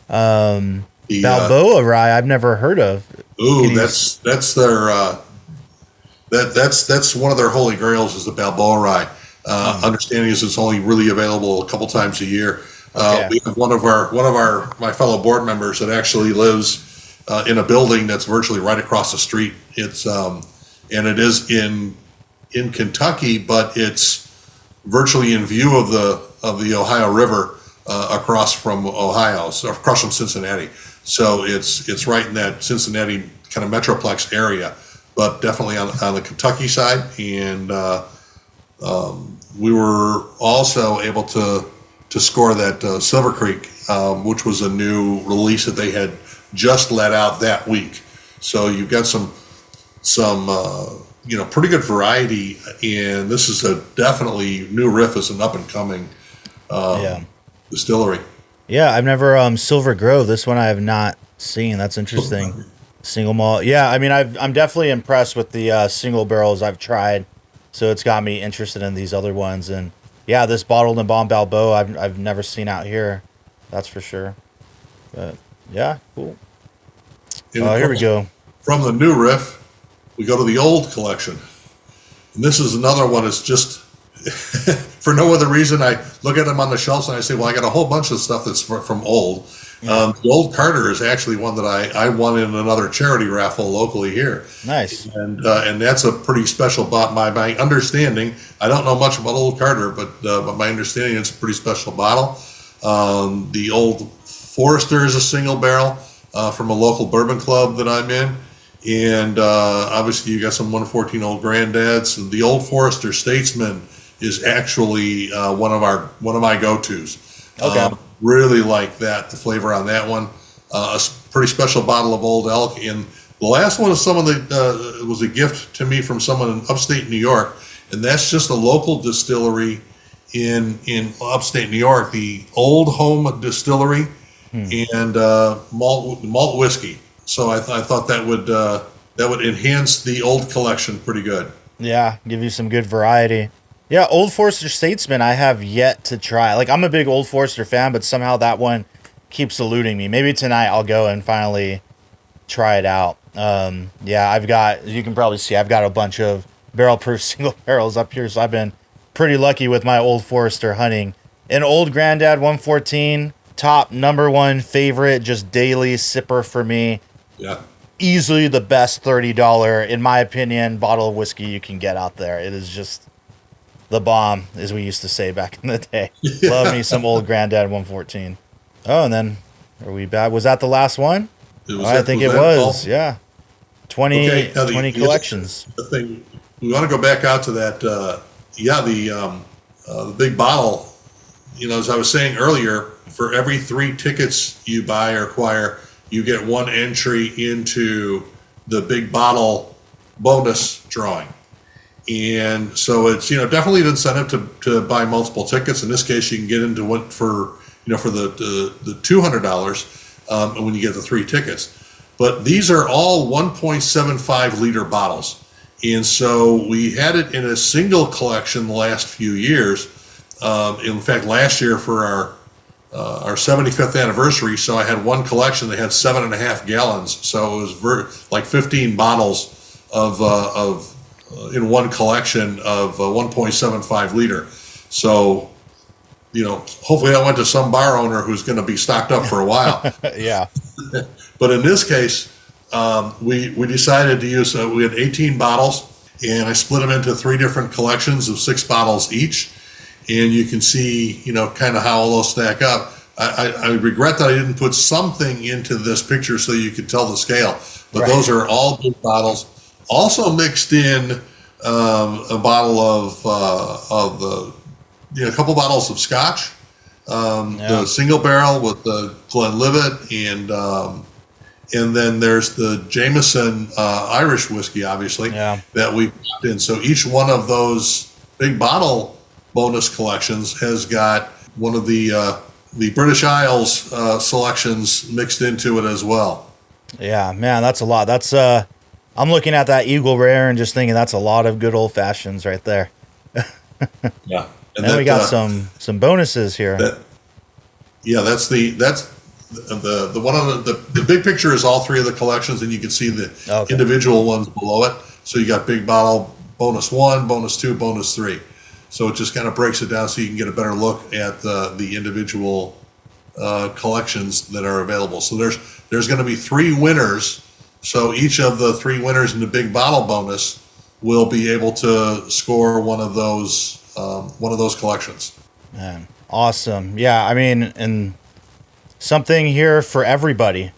Balboa rye I've never heard of. Ooh, that's their that's one of their holy grails is the Balboa rye. Understanding is it's only really available a couple times a year. Okay. We have one of my fellow board members that actually lives in a building that's virtually right across the street. It's and it is in Kentucky, but it's virtually in view of the Ohio River across from Ohio, so across from Cincinnati. So it's right in that Cincinnati kind of metroplex area, but definitely on the Kentucky side. And we were also able to score that Silver Creek, which was a new release that they had just let out that week. So you've got some pretty good variety, and this is a definitely new riff as an up and coming distillery. Yeah, I've never Silver Grove. This one I have not seen. That's interesting. Single malt. Yeah, I'm definitely impressed with the single barrels I've tried. So it's got me interested in these other ones, and yeah, this bottled and bomb Balboa I've never seen out here. That's for sure. But yeah, cool. Here we go. From the new riff, we go to the old collection, and this is another one. It's just for no other reason. I look at them on the shelves and I say, well, I got a whole bunch of stuff that's from old. Yeah. The Old Carter is actually one that I won in another charity raffle locally here. Nice. And that's a pretty special bottle. My understanding, I don't know much about Old Carter, but my understanding it's a pretty special bottle. The Old Forester is a single barrel from a local bourbon club that I'm in. And obviously you got some 114 Old Granddads. The Old Forester Statesman is actually one of my go-tos. Okay. Really like that, the flavor on that one. Pretty special bottle of Old Elk. And the last one is someone that was a gift to me from someone in upstate New York, and that's just a local distillery in upstate New York, the Old Home Distillery and malt whiskey. So I thought that would enhance the old collection pretty good. Yeah, give you some good variety. Yeah, Old Forester Statesman I have yet to try. Like, I'm a big Old Forester fan, but somehow that one keeps eluding me. Maybe tonight I'll go and finally try it out. Yeah, I've got, you can probably see, I've got a bunch of barrel proof single barrels up here, so I've been pretty lucky with my Old Forester hunting. An Old Granddad 114, top number one favorite, just daily sipper for me. Yeah. Easily the best $30, in my opinion, bottle of whiskey you can get out there. It is just the bomb, as we used to say back in the day. Yeah. Love me some Old Granddad 114. Oh, and then, are we back? Was that the last one? I think it was. Yeah. 20, okay, 20 collections. The thing, we want to go back out to that, the big bottle. You know, as I was saying earlier, for every 3 tickets you buy or acquire, you get 1 entry into the big bottle bonus drawing. And so it's, definitely an incentive to buy multiple tickets. In this case, you can get into one for the $200 when you get the 3 tickets. But these are all 1.75 liter bottles. And so we had it in a single collection the last few years. In fact, last year for our 75th anniversary, so I had one collection that had 7.5 gallons. So it was like 15 bottles of in one collection of 1.75 liter. So, hopefully I went to some bar owner who's going to be stocked up for a while. Yeah. But in this case, we decided to use, we had 18 bottles, and I split them into 3 different collections of 6 bottles each. And you can see, kind of how all those stack up. I regret that I didn't put something into this picture so you could tell the scale. But right. Those are all big bottles. Also mixed in a bottle of a couple bottles of Scotch, the single barrel with the Glenlivet, and then there's the Jameson Irish whiskey, obviously, that we put in. So each one of those big bottle bonus collections has got one of the British Isles selections mixed into it as well. Yeah, man, that's a lot. That's I'm looking at that Eagle Rare and just thinking that's a lot of good old fashions right there. Yeah, and then we got some bonuses here. That's the one on the big picture is all 3 of the collections, and you can see the individual ones below it. So you got big bottle bonus 1, bonus 2, bonus 3. So it just kind of breaks it down so you can get a better look at the individual collections that are available. So there's going to be 3 winners. So each of the 3 winners in the big bottle bonus will be able to score one of those collections. Man, awesome. Yeah, I mean, and something here for everybody.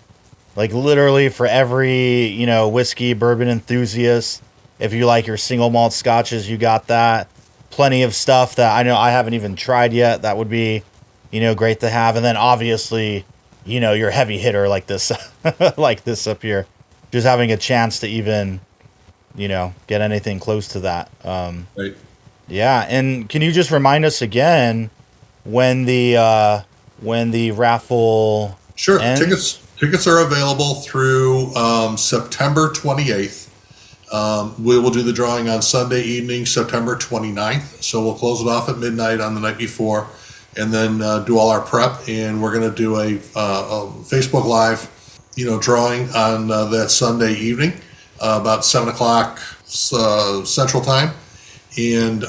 Like literally for every, whiskey, bourbon enthusiast. If you like your single malt scotches, you got that. Plenty of stuff that I know I haven't even tried yet. That would be, great to have. And then obviously, your heavy hitter like this, like this up here. Just having a chance to even, get anything close to that. Right. Yeah, and can you just remind us again when the raffle? Sure. ends? Tickets are available through September 28th. We will do the drawing on Sunday evening, September 29th. So we'll close it off at midnight on the night before, and then do all our prep. And we're going to do a Facebook Live, drawing on that Sunday evening, about 7:00 Central Time. And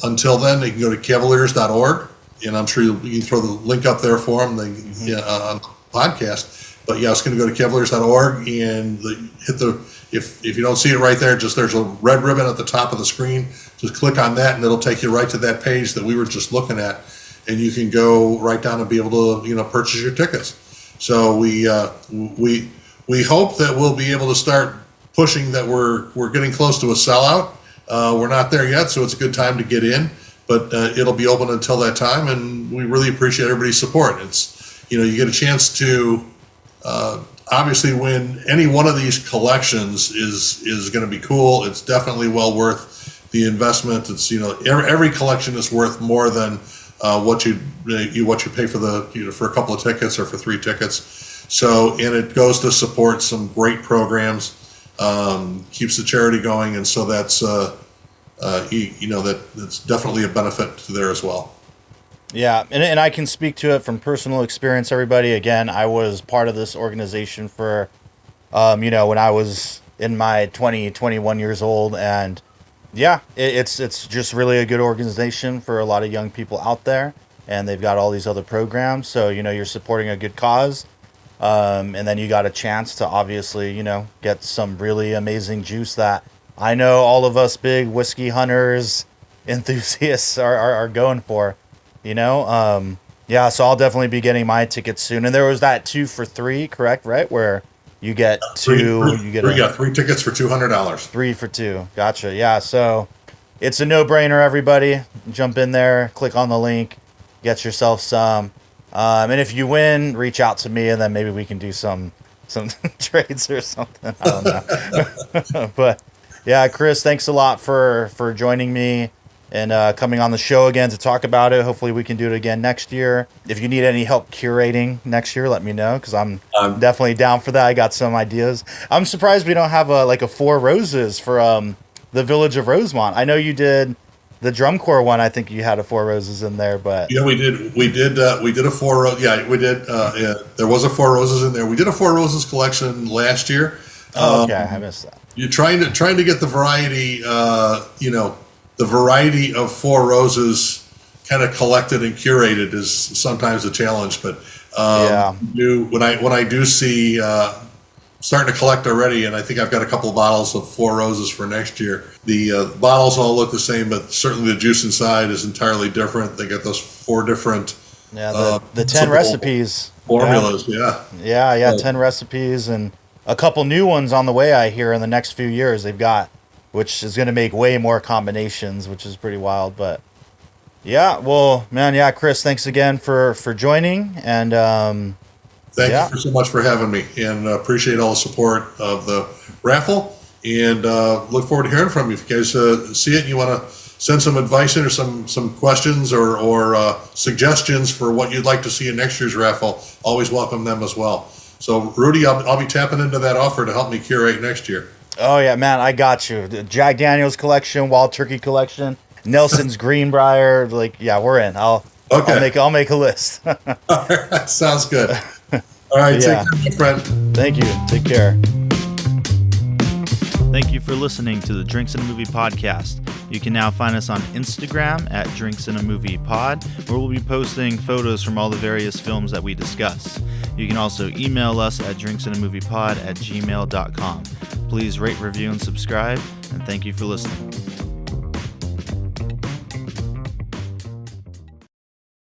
until then, they can go to Cavaliers.org, and I'm sure you can throw the link up there for them on the podcast. But yeah, it's going to go to Cavaliers.org and hit the. If you don't see it right there, there's a red ribbon at the top of the screen. Just click on that, and it'll take you right to that page that we were just looking at. and you can go right down and be able to, purchase your tickets. So we hope that we'll be able to start pushing that we're getting close to a sellout. We're not there yet, so it's a good time to get in, but it'll be open until that time, and we really appreciate everybody's support. It's, you get a chance to obviously win any one of these collections is going to be cool. It's definitely well worth the investment. It's, every collection is worth more than what you pay for for a couple of tickets or for 3 tickets. So, and it goes to support some great programs, keeps the charity going, and so that's that's definitely a benefit there as well. Yeah, and I can speak to it from personal experience, everybody. Again, I was part of this organization for, when I was in my 21 years old, and yeah, it's just really a good organization for a lot of young people out there, and they've got all these other programs, so, you're supporting a good cause, and then you got a chance to obviously, get some really amazing juice that I know all of us big whiskey hunters enthusiasts are going for. Yeah, so I'll definitely be getting my tickets soon. And there was that 2 for 3, correct? Right, where you get two, you get 3 tickets for $200. 3 for 2. Gotcha. Yeah, so it's a no-brainer. Everybody, jump in there, click on the link, get yourself some. And if you win, reach out to me, and then maybe we can do some trades or something. I don't know. But yeah, Chris, thanks a lot for joining me and coming on the show again to talk about it. Hopefully we can do it again next year. If you need any help curating next year, let me know, because I'm definitely down for that. I got some ideas. I'm surprised we don't have a 4 Roses for the Village of Rosemont. I know you did the drum corps one. I think you had a 4 Roses in there, but yeah, we did a 4 Roses. Yeah, we did. There was a 4 Roses in there. We did a 4 Roses collection last year. Okay, I missed that. You're trying to get the variety, the variety of 4 Roses kind of collected and curated is sometimes a challenge. But when I do see starting to collect already, and I think I've got a couple of bottles of 4 Roses for next year. The bottles all look the same, but certainly the juice inside is entirely different. They got those 4 different the 10 recipes formulas. Yeah, 10 recipes and a couple new ones on the way, I hear, in the next few years they've got, which is going to make way more combinations, which is pretty wild. But yeah, well, man, yeah, Chris, thanks again for joining, and thank you so much for having me, and appreciate all the support of the raffle, and look forward to hearing from you. If you guys see it and you want to send some advice in or some questions or suggestions for what you'd like to see in next year's raffle, always welcome them as well. So, Rudy, I'll be tapping into that offer to help me curate next year. Oh, yeah, man, I got you. The Jack Daniels collection, Wild Turkey collection, Nelson's Greenbrier. We're in. I'll make a list. All right, sounds good. All right, take care, my friend. Thank you. Take care. Thank you for listening to the Drinks and a Movie podcast. You can now find us on Instagram at Drinks and a Movie Pod, where we'll be posting photos from all the various films that we discuss. You can also email us at drinksandamoviepod@gmail.com. Please rate, review, and subscribe, and thank you for listening.